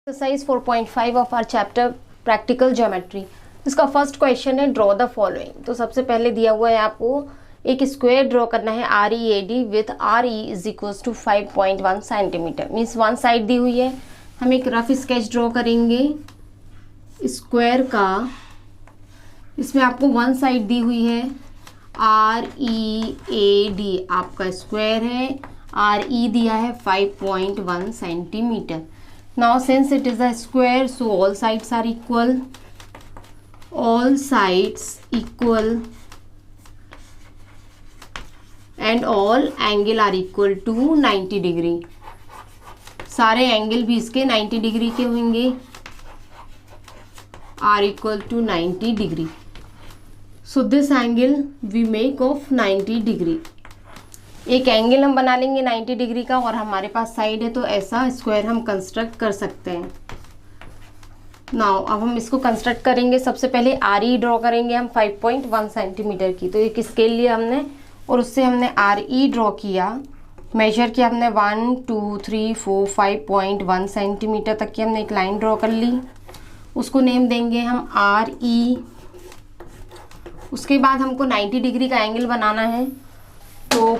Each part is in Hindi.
Exercise 4.5 of our chapter practical geometry. इसका फर्स्ट क्वेश्चन है ड्रॉ द फॉलोइंग। तो सबसे पहले दिया हुआ है आपको एक स्क्वायर ड्रॉ करना है R E A D with R E is equals to 5.1 centimetre. Means one side दी हुई है, हम एक रफ स्केच ड्रॉ करेंगे स्क्वायर का। इसमें आपको वन साइड दी हुई है आर ई ए डी, आपका स्क्वायर है, आर ई दिया है 5.1 centimetre. Now since it is a square, so all sides are equal. All sides equal and all angle are equal to 90 degree. सारे एंगल भी इसके 90 डिग्री के होंगे, are equal to 90 degree. So this angle we make of 90 degree. एक एंगल हम बना लेंगे 90 डिग्री का और हमारे पास साइड है, तो ऐसा स्क्वायर हम कंस्ट्रक्ट कर सकते हैं। नाउ अब हम इसको कंस्ट्रक्ट करेंगे। सबसे पहले आर ई ड्रॉ करेंगे हम 5.1 सेंटीमीटर की। तो एक स्केल लिया हमने और उससे हमने आर ई ड्रॉ किया, मेजर किया हमने 1 2 3 4 5.1 सेंटीमीटर तक की हमने एक लाइन ड्रॉ कर ली। उसको नेम देंगे हम आर ई। उसके बाद हमको 90 डिग्री का एंगल बनाना है, तो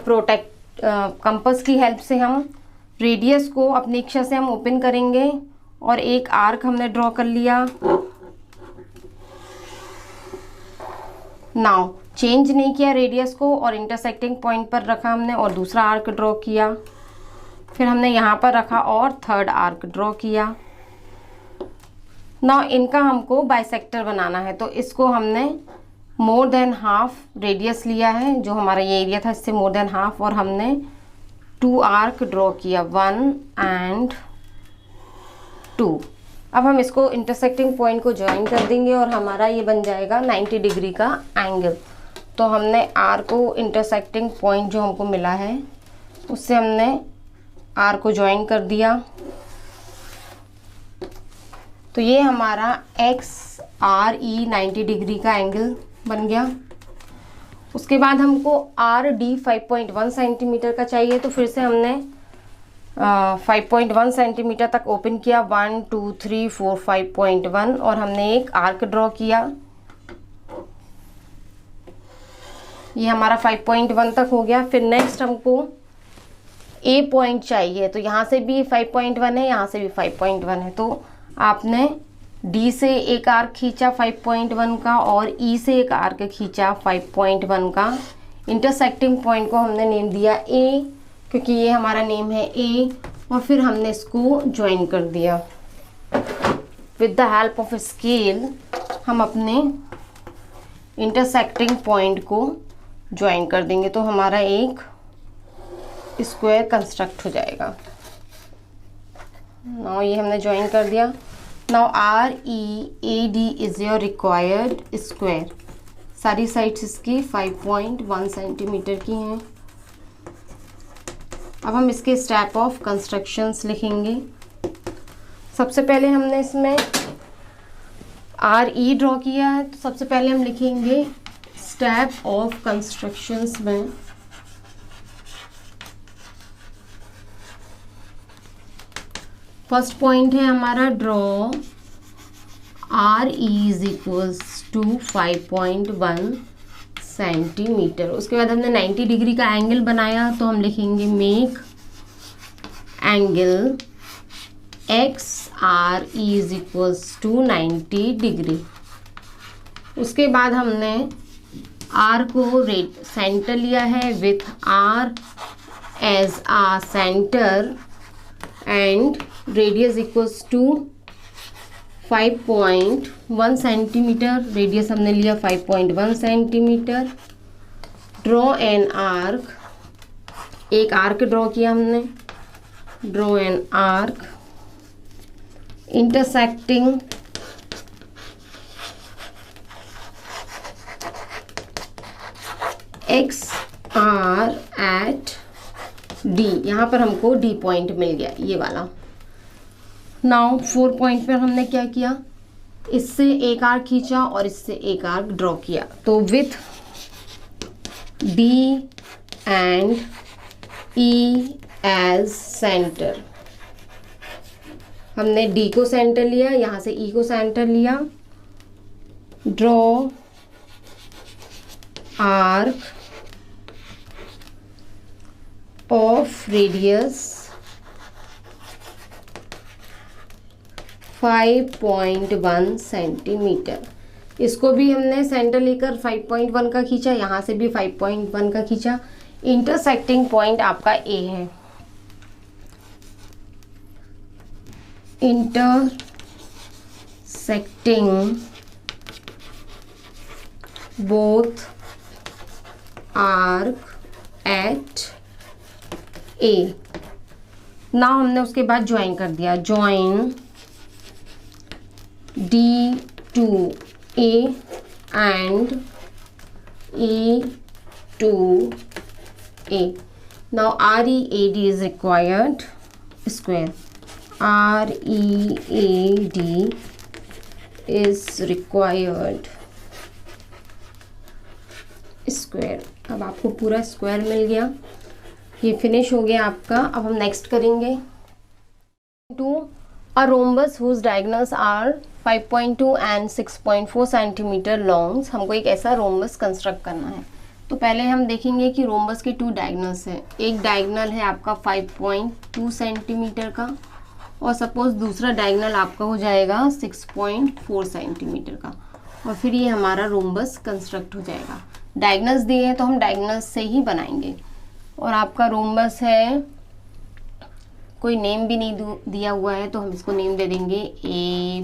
कंपास की हेल्प से हम रेडियस को अपनी इच्छा से हम ओपन करेंगे और एक आर्क हमने ड्रॉ कर लिया। नाउ चेंज नहीं किया रेडियस को और इंटरसेक्टिंग पॉइंट पर रखा हमने और दूसरा आर्क ड्रॉ किया। फिर हमने यहाँ पर रखा और थर्ड आर्क ड्रॉ किया। नाउ इनका हमको बाइसेक्टर बनाना है, तो इसको हमने मोर देन हाफ रेडियस लिया है, जो हमारा ये एरिया था इससे मोर देन हाफ, और हमने 2 आर्क ड्रॉ किया 1 and 2। अब हम इसको इंटरसेक्टिंग पॉइंट को ज्वाइन कर देंगे और हमारा ये बन जाएगा 90 डिग्री का एंगल। तो हमने आर को इंटरसेक्टिंग पॉइंट जो हमको मिला है उससे हमने आर को ज्वाइन कर दिया। तो ये हमारा एक्स आर ई 90 डिग्री का एंगल बन गया। उसके बाद हमको आर डी 5.1 सेंटीमीटर का चाहिए, तो फिर से हमने 5.1 सेंटीमीटर तक ओपन किया, 1 2 3 4 5.1, और हमने एक आर्क ड्रॉ किया। ये हमारा 5.1 तक हो गया। फिर नेक्स्ट हमको ए पॉइंट चाहिए, तो यहाँ से भी 5.1 है, यहाँ से भी 5.1 है, तो आपने डी से एक आर्क खींचा 5.1 का और ई से एक आर्क खींचा 5.1 का। इंटरसेक्टिंग पॉइंट को हमने नेम दिया ए, क्योंकि ये हमारा नेम है ए, और फिर हमने इसको ज्वाइन कर दिया। With the help of scale हम अपने इंटरसेक्टिंग पॉइंट को ज्वाइन कर देंगे, तो हमारा एक स्क्वायर कंस्ट्रक्ट हो जाएगा। नाउ ये हमने ज्वाइन कर दिया। Now are E A D is your required square. सारी साइड्स इसकी 5.1 सेंटीमीटर की हैं। अब हम इसके स्टेप ऑफ कंस्ट्रक्शंस लिखेंगे। सबसे पहले हमने इसमें आर ई ड्रॉ किया है, तो सबसे पहले हम लिखेंगे स्टेप ऑफ कंस्ट्रक्शंस में फर्स्ट पॉइंट है हमारा draw R E is equals to 5.1 centimetre. उसके बाद हमने 90 डिग्री का एंगल बनाया, तो हम लिखेंगे make angle X R E is equals to 90 degree. उसके बाद हमने आर को सेंटर लिया है with R as a centre and radius equals to 5.1 centimetre. Radius हमने लिया 5.1 सेंटीमीटर। ड्रॉ एन आर्क, एक आर्क ड्रॉ किया हमने, draw an arc intersecting X R at D. यहाँ पर हमको डी पॉइंट मिल गया, ये वाला। नाउ 4 पॉइंट पर हमने क्या किया, इससे एक आर्क खींचा और इससे एक आर्क ड्रॉ किया। तो with D and E as centre हमने डी को सेंटर लिया, यहाँ से ई को सेंटर लिया। Draw arc of radius 5.1 centimetre. इसको भी हमने सेंटर लेकर 5.1 का खींचा, यहाँ से भी 5.1 का खींचा। इंटरसेक्टिंग पॉइंट आपका ए है। Intersecting both arc at A. ना हमने उसके बाद ज्वाइन कर दिया, join D to A and A to A. Now READ is required, square. READ is required, square. अब आपको पूरा स्क्वायर मिल गया। ये फिनिश हो गया आपका। अब हम नेक्स्ट करेंगे। To a rhombus whose diagonals are 5.2 and 6.4 centimetre longs. हमको एक ऐसा रोम्बस कंस्ट्रक्ट करना है। तो पहले हम देखेंगे कि रोम्बस के 2 डायगोनल्स हैं। एक डायगोनल है आपका 5.2 सेंटीमीटर का, और सपोज दूसरा डायगोनल आपका हो जाएगा 6.4 सेंटीमीटर का, और फिर ये हमारा रोम्बस कंस्ट्रक्ट हो जाएगा। डायगोनल्स दिए हैं तो हम डायगोनल्स से ही बनाएंगे। और आपका रोम्बस है, कोई नेम भी नहीं दिया हुआ है तो हम इसको नेम दे देंगे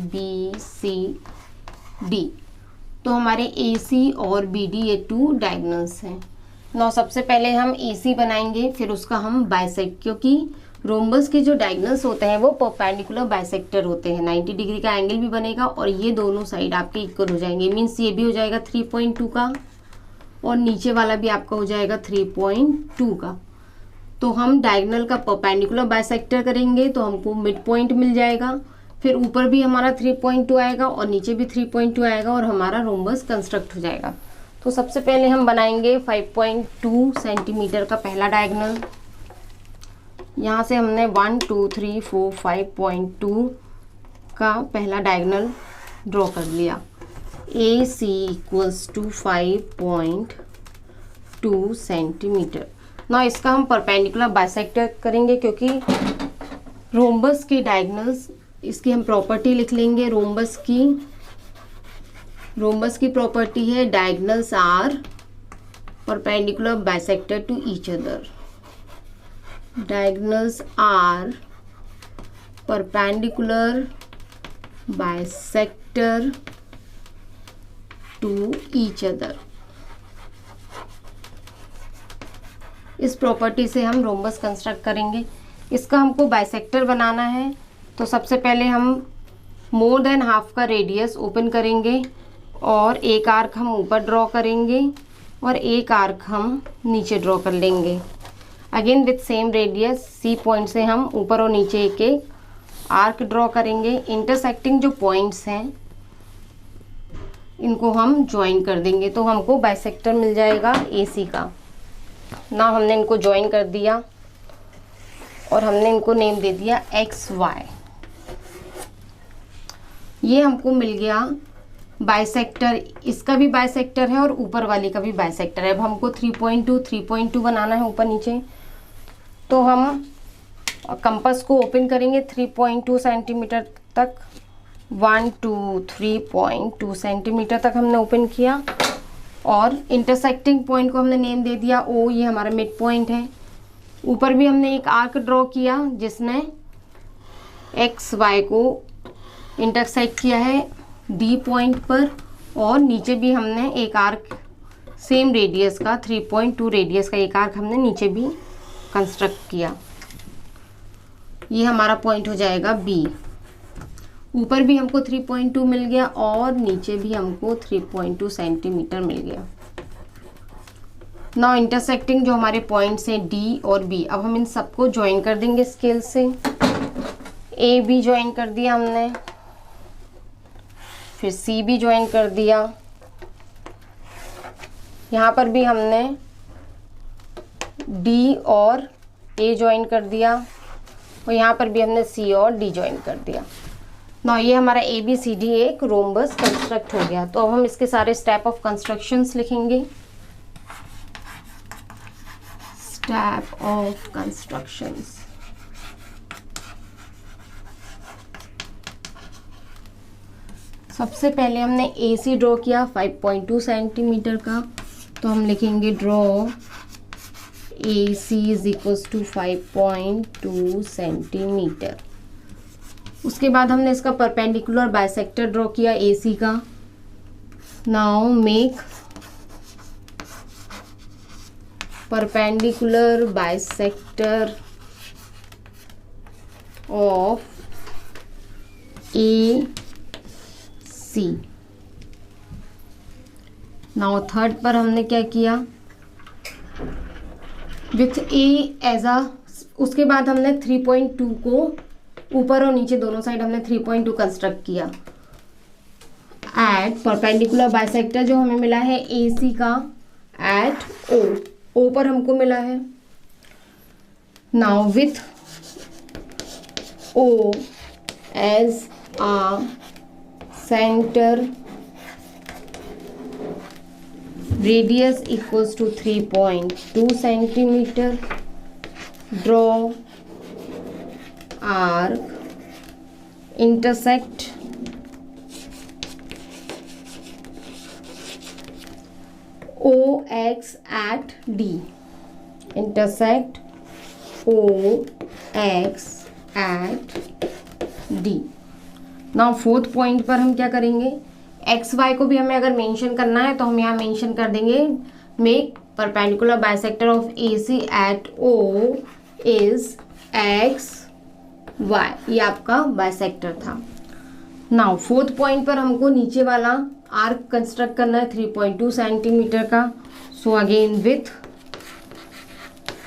ABCD। तो हमारे AC और BD ये 2 डायगोनल्स हैं। नौ सबसे पहले हम AC बनाएंगे, फिर उसका हम बाइसेक्ट, क्योंकि रोम्बस के जो डायगोनल्स होते हैं वो परपेंडिकुलर बाइसेक्टर होते हैं। 90 डिग्री का एंगल भी बनेगा और ये दोनों साइड आपके इक्वल हो जाएंगे। मीन्स ये भी हो जाएगा 3.2 का और नीचे वाला भी आपका हो जाएगा 3.2 का। तो हम डायगोनल का परपेंडिकुलर बाइसेक्टर करेंगे तो हमको मिड पॉइंट मिल जाएगा। फिर ऊपर भी हमारा 3.2 आएगा और नीचे भी 3.2 आएगा और हमारा रोम्बस कंस्ट्रक्ट हो जाएगा। तो सबसे पहले हम बनाएंगे 5.2 सेंटीमीटर का पहला डायगोनल। यहाँ से हमने 1 2 3 4 5.2 का पहला डायगोनल ड्रॉ कर लिया। AC equals to 5.2 centimetre. ना इसका हम परपेंडिकुलर बाइसेक्टर करेंगे, क्योंकि रोम्बस के डायगोनल्स, इसकी हम प्रॉपर्टी लिख लेंगे। रोम्बस की प्रॉपर्टी है diagonals are perpendicular bisector to each other. Diagonals are perpendicular bisector to each other. इस प्रॉपर्टी से हम रोम्बस कंस्ट्रक्ट करेंगे। इसका हमको बाइसेक्टर बनाना है, तो सबसे पहले हम मोर देन हाफ का रेडियस ओपन करेंगे और एक आर्क हम ऊपर ड्रॉ करेंगे और एक आर्क हम नीचे ड्रॉ कर लेंगे। Again with same radius C point से हम ऊपर और नीचे एक एक आर्क ड्रॉ करेंगे। इंटरसेक्टिंग जो पॉइंट्स हैं इनको हम ज्वाइन कर देंगे, तो हमको बाइसेक्टर मिल जाएगा AC का। ना हमने इनको ज्वाइन कर दिया और हमने इनको नेम दे दिया XY। ये हमको मिल गया बाइसेक्टर। इसका भी बाइसेक्टर है और ऊपर वाली का भी बाइसेक्टर है। अब हमको 3.2 बनाना है ऊपर नीचे, तो हम कंपास को ओपन करेंगे 3.2 सेंटीमीटर तक। 1 2 3.2 सेंटीमीटर तक हमने ओपन किया और इंटरसेक्टिंग पॉइंट को हमने नेम दे दिया O। ये हमारा मिड पॉइंट है। ऊपर भी हमने एक आर्क ड्रॉ किया जिसने XY को इंटरसेक्ट किया है D पॉइंट पर, और नीचे भी हमने एक आर्क सेम रेडियस का 3.2 रेडियस का एक आर्क हमने नीचे भी कंस्ट्रक्ट किया। ये हमारा पॉइंट हो जाएगा B। ऊपर भी हमको 3.2 मिल गया और नीचे भी हमको 3.2 सेंटीमीटर मिल गया। नाउ इंटरसेक्टिंग जो हमारे पॉइंट्स हैं D और B, अब हम इन सबको ज्वाइन कर देंगे स्केल से। A B ज्वाइन कर दिया हमने, फिर C भी ज्वाइन कर दिया। यहाँ पर भी हमने D और A ज्वाइन कर दिया और यहाँ पर भी हमने सी और डी ज्वाइन कर दिया। ना ये हमारा ए बी सी डी एक रोम्बस कंस्ट्रक्ट हो गया। तो अब हम इसके सारे स्टेप ऑफ कंस्ट्रक्शंस लिखेंगे। Step of constructions. सबसे पहले हमने ए सी ड्रॉ किया 5.2 सेंटीमीटर का, तो हम लिखेंगे draw A C is equals to 5.2 centimetre. उसके बाद हमने इसका परपेंडिकुलर बाइसेक्टर ड्रॉ किया ए सी का। Now make perpendicular bisector of A C. Now third पर हमने क्या किया, विथ ए एज अ, उसके बाद हमने 3.2 को ऊपर और नीचे दोनों साइड हमने 3.2 कंस्ट्रक्ट किया। एट परपेंडिकुलर बाइसेक्टर जो हमें मिला है ए सी का एट ओ, ओ पर हमको मिला है। Now with O as a centre, radius equals to 3.2 centimeter, draw arc intersect OX at D, intersect OX at D। Now fourth point पर हम क्या करेंगे, एक्स वाई को भी हमें अगर मेंशन करना है तो हम यहाँ मेंशन कर देंगे make perpendicular bisector of A C at O is X Y, ये आपका बाइसेक्टर था। नाउ फोर्थ पॉइंट पर हमको नीचे वाला आर्क कंस्ट्रक्ट करना है 3.2 सेंटीमीटर का। So again with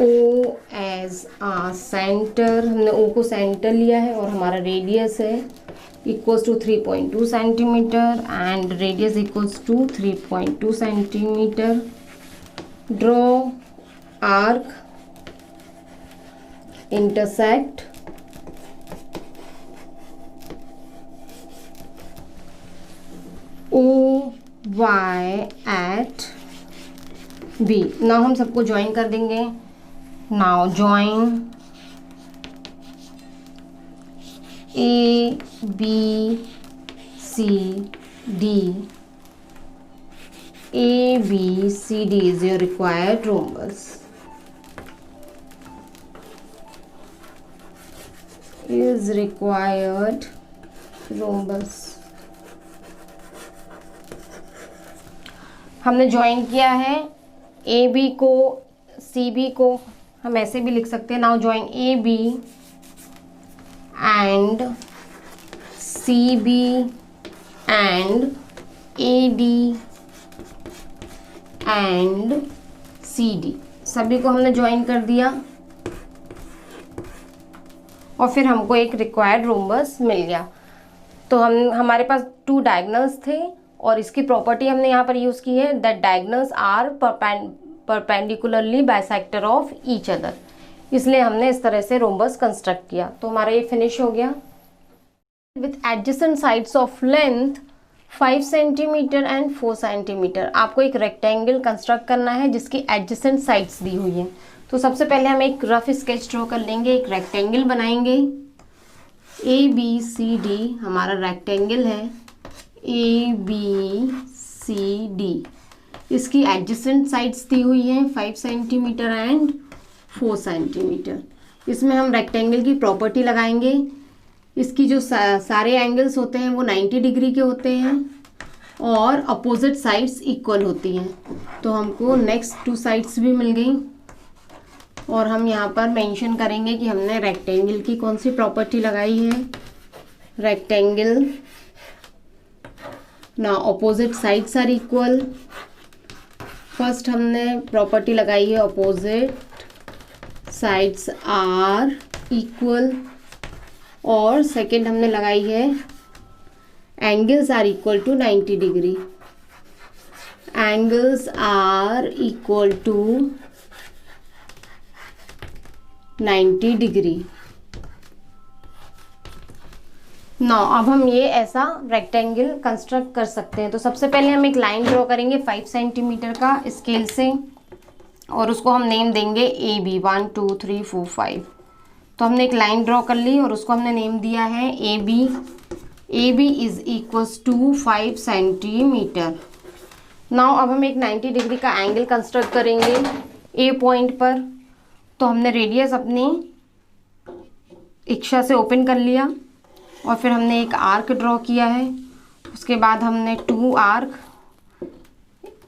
O as a centre, हमने ओ को सेंटर लिया है और हमारा रेडियस है equals to 3.2 centimeter and radius equals to 3.2 centimeter. Draw arc intersect OY at B। now हम सबको ज्वाइन कर देंगे। now join A B C D, A B C D is your required rhombus, is required rhombus। हमने ज्वाइन किया है ए बी को सी बी को, हम ऐसे भी लिख सकते हैं। Now join A B and CB and AD and CD, सभी को हमने ज्वाइन कर दिया और फिर हमको एक रिक्वायर्ड रोम्बस मिल गया। तो हमारे पास 2 डायगोनल्स थे और इसकी प्रॉपर्टी हमने यहाँ पर यूज़ की है that diagonals are perpendicularly bisector of each other, इसलिए हमने इस तरह से रोम्बस कंस्ट्रक्ट किया। तो हमारा ये फिनिश हो गया। With adjacent sides of length 5 centimetre and 4 centimetre आपको एक रेक्टेंगल कंस्ट्रक्ट करना है जिसकी एडजेसेंट साइड्स दी हुई हैं। तो सबसे पहले हम एक रफ स्केच ड्रॉ कर लेंगे, एक रेक्टेंगल बनाएंगे। ए बी सी डी हमारा रेक्टेंगल है, ए बी सी डी, इसकी एडजेसेंट साइड्स दी हुई हैं 5 सेंटीमीटर एंड 4 सेंटीमीटर। इसमें हम रेक्टेंगल की प्रॉपर्टी लगाएंगे। इसकी जो सारे एंगल्स होते हैं वो 90 डिग्री के होते हैं और अपोजिट साइड्स इक्वल होती हैं। तो हमको नेक्स्ट 2 साइड्स भी मिल गई और हम यहाँ पर मेंशन करेंगे कि हमने रेक्टेंगल की कौन सी प्रॉपर्टी लगाई है। रेक्टेंगल ना opposite sides are equal. First हमने प्रॉपर्टी लगाई है अपोजिट साइड्स आर इक्वल और सेकंड हमने लगाई है angles are equal to 90 degree. Angles are equal to 90 degree. Now अब हम ये ऐसा रेक्टेंगल कंस्ट्रक्ट कर सकते हैं। तो सबसे पहले हम एक लाइन ड्रॉ करेंगे 5 सेंटीमीटर का स्केल से, और उसको हम नेम देंगे ए बी, 1 2 3 4 5। तो हमने एक लाइन ड्रॉ कर ली और उसको हमने नेम दिया है A B. A B is equals to 5 centimetre. Now अब हम एक 90 डिग्री का एंगल कंस्ट्रक्ट करेंगे ए पॉइंट पर। तो हमने रेडियस अपनी इच्छा से ओपन कर लिया और फिर हमने एक आर्क ड्रॉ किया है। उसके बाद हमने 2 आर्क,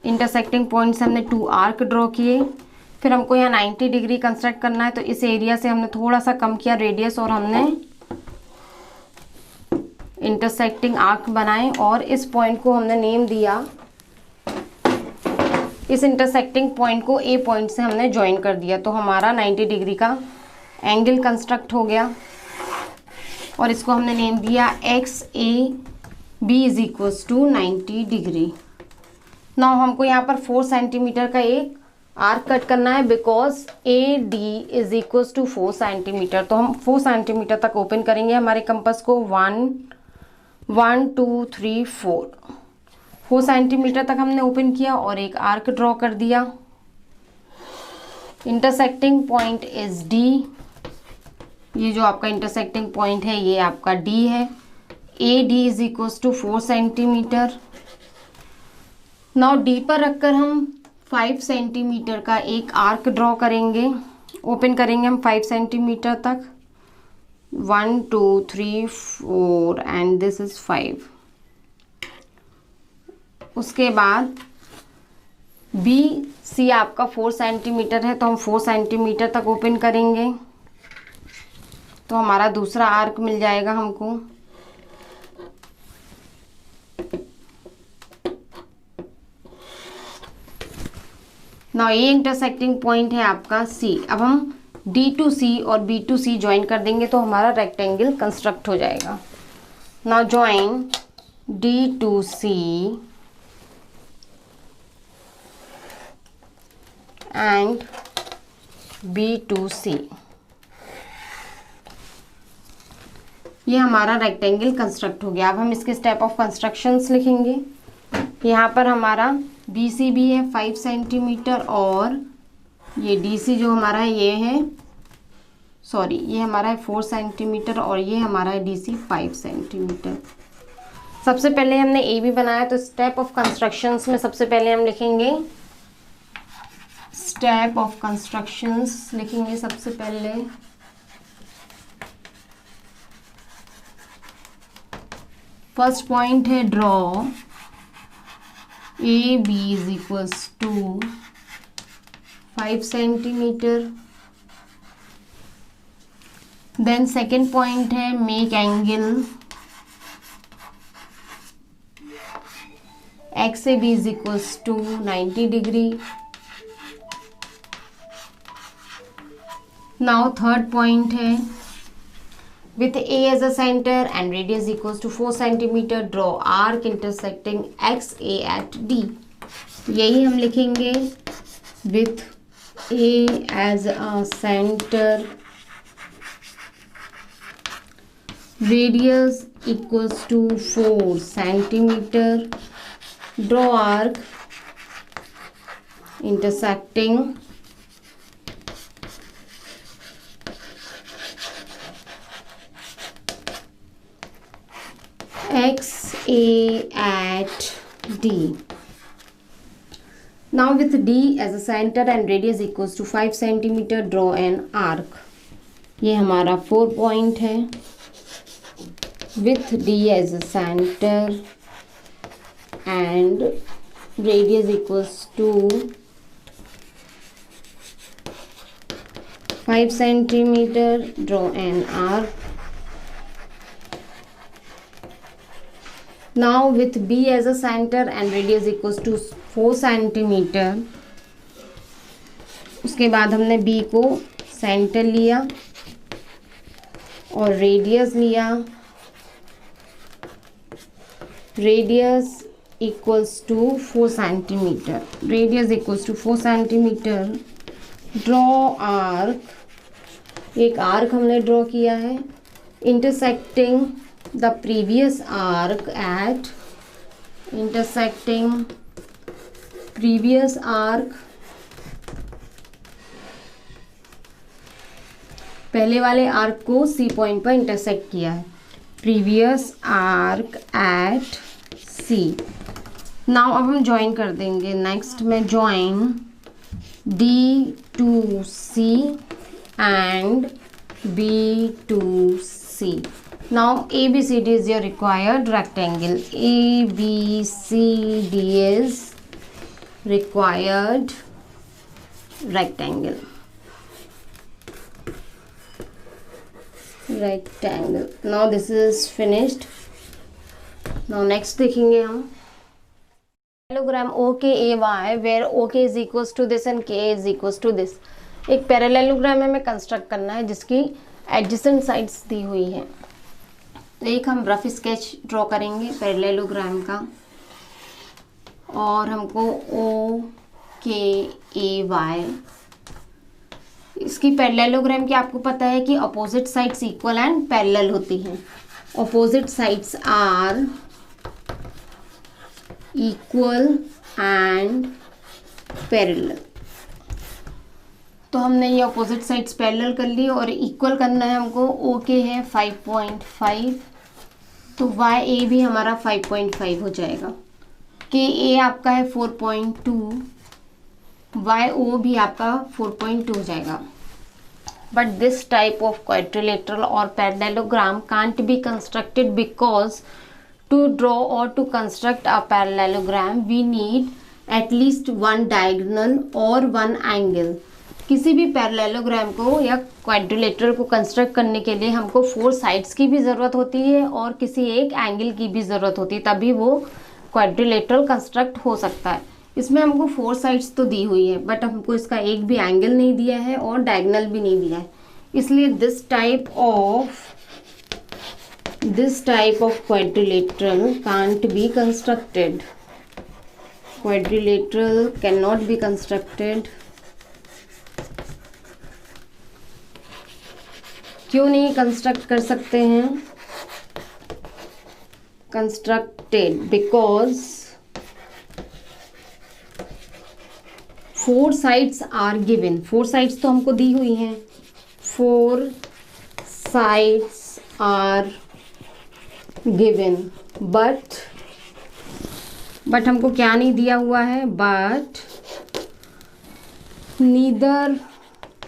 इंटरसेक्टिंग पॉइंट से हमने 2 आर्क ड्रॉ किए। फिर हमको यहाँ 90 डिग्री कंस्ट्रक्ट करना है, तो इस एरिया से हमने थोड़ा सा कम किया रेडियस और हमने इंटरसेक्टिंग आर्क बनाए और इस पॉइंट को हमने नेम दिया, इस इंटरसेक्टिंग पॉइंट को ए पॉइंट से हमने ज्वाइन कर दिया। तो हमारा 90 डिग्री का एंगल कंस्ट्रक्ट हो गया और इसको हमने नेम दिया X A B is equals to 90 degree. Now हमको यहाँ पर 4 सेंटीमीटर का एक आर्क कट करना है because A D is equals to 4 centimetre. तो हम 4 सेंटीमीटर तक ओपन करेंगे हमारे कंपास को। 1 1 2 3 4 सेंटीमीटर तक हमने ओपन किया और एक आर्क ड्रॉ कर दिया। Intersecting point is D. ये जो आपका इंटरसेक्टिंग पॉइंट है ये आपका डी है। A D is equals to 4 centimetre. Now D पर रखकर हम 5 सेंटीमीटर का एक आर्क ड्रॉ करेंगे, ओपन करेंगे हम 5 सेंटीमीटर तक। 1 2 3 4 एंड दिस इज 5। उसके बाद बी सी आपका 4 सेंटीमीटर है, तो हम 4 सेंटीमीटर तक ओपन करेंगे तो हमारा दूसरा आर्क मिल जाएगा हमको। ना ये इंटरसेक्टिंग पॉइंट है आपका सी। अब हम डी टू सी और बी टू सी ज्वाइन कर देंगे तो हमारा रेक्टेंगल कंस्ट्रक्ट हो जाएगा। ना join D to C and B to C. ये हमारा रेक्टेंगल कंस्ट्रक्ट हो गया। अब हम इसके स्टेप ऑफ कंस्ट्रक्शंस लिखेंगे। यहाँ पर हमारा बी सी भी है 5 सेंटीमीटर और ये डी सी जो हमारा है ये है, सॉरी ये हमारा है 4 सेंटीमीटर और ये हमारा है डी सी 5 सेंटीमीटर। सबसे पहले हमने ए बी बनाया तो स्टेप ऑफ कंस्ट्रक्शंस में सबसे पहले हम लिखेंगे स्टेप ऑफ कंस्ट्रक्शंस लिखेंगे सबसे पहले। फर्स्ट पॉइंट है draw A B is equals to 5 centimetre. Then second point है make angle X A B is equals to 90 degree. Now third point है with A as a center and radius equals to 4 centimeter, draw arc intersecting XA at D। यही हम लिखेंगे with A as a center, radius equals to 4 centimeter, draw arc intersecting XA at D। Now with D as a center and radius equals to 5 centimeter, draw an arc। ये हमारा 4 पॉइंट है। With D as a center and radius equals to 5 centimeter, draw an arc। Now with B as a center and radius equals to 4 centimeter, उसके बाद हमने B को सेंटर लिया और रेडियस लिया। Radius equals to 4 centimetre, radius equals to 4 centimetre. Draw arc, एक आर्क हमने ड्रॉ किया है intersecting the previous arc at intersecting previous arc, पहले वाले आर्क को सी पॉइंट पर इंटरसेक्ट किया है, previous arc at C. Now अब हम ज्वाइन कर देंगे। नेक्स्ट में join D to C and B to C. Now A B C D is your required rectangle. A B C D is required rectangle। Now this is finished। Now next देखेंगे हम parallelogram OKAY where OK is equals to this and K is equals to this। एक पैरेललोग्राम हमें कंस्ट्रक्ट करना है जिसकी एडजेसेंट साइड्स दी हुई है। तो एक हम रफ स्केच ड्रॉ करेंगे पैरेललोग्राम का, और हमको OKAY, इसकी पैरेललोग्राम की आपको पता है कि opposite sides equal and parallel होती हैं। Opposite sides are equal and parallel. तो हमने ये अपोजिट साइड्स पैरेलल कर ली और इक्वल करना है हमको। ओके है 5.5, तो YA भी हमारा 5.5 हो जाएगा। KA आपका है 4.2, YO भी आपका 4.2 हो जाएगा। But this type of quadrilateral और parallelogram can't be constructed because to draw और to construct a parallelogram we need at least one diagonal और वन एंगल। किसी भी पैरेललोग्राम को या क्वाड्रिलेटरल को कंस्ट्रक्ट करने के लिए हमको 4 साइड्स की भी ज़रूरत होती है और किसी एक एंगल की भी ज़रूरत होती है, तभी वो क्वाड्रिलेटरल कंस्ट्रक्ट हो सकता है। इसमें हमको 4 साइड्स तो दी हुई है, बट हमको इसका एक भी एंगल नहीं दिया है और डायगोनल भी नहीं दिया है, इसलिए this type of quadrilateral can't be constructed. Quadrilateral can not be constructed. क्यों नहीं कंस्ट्रक्ट कर सकते हैं? Constructed because 4 sides are given. 4 sides तो हमको दी हुई हैं। 4 साइड्स आर गिवन, बट हमको क्या नहीं दिया हुआ है? बट नीदर,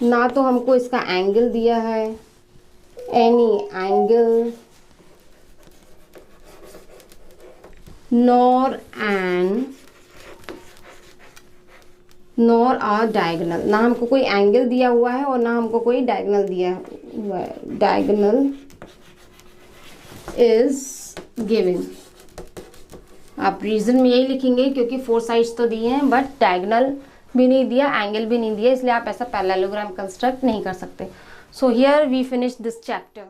ना तो हमको इसका एंगल दिया है, एनी एंगल, नॉर आ डायगोनल। ना हमको कोई एंगल दिया हुआ है और ना हमको कोई डायगोनल दिया हुआ है। Diagonal is given. आप रीजन में यही लिखेंगे क्योंकि 4 साइड्स तो दिए हैं बट डायगोनल भी नहीं दिया, एंगल भी नहीं दिया, इसलिए आप ऐसा पैरेललोग्राम कंस्ट्रक्ट नहीं कर सकते। So here we finish this chapter.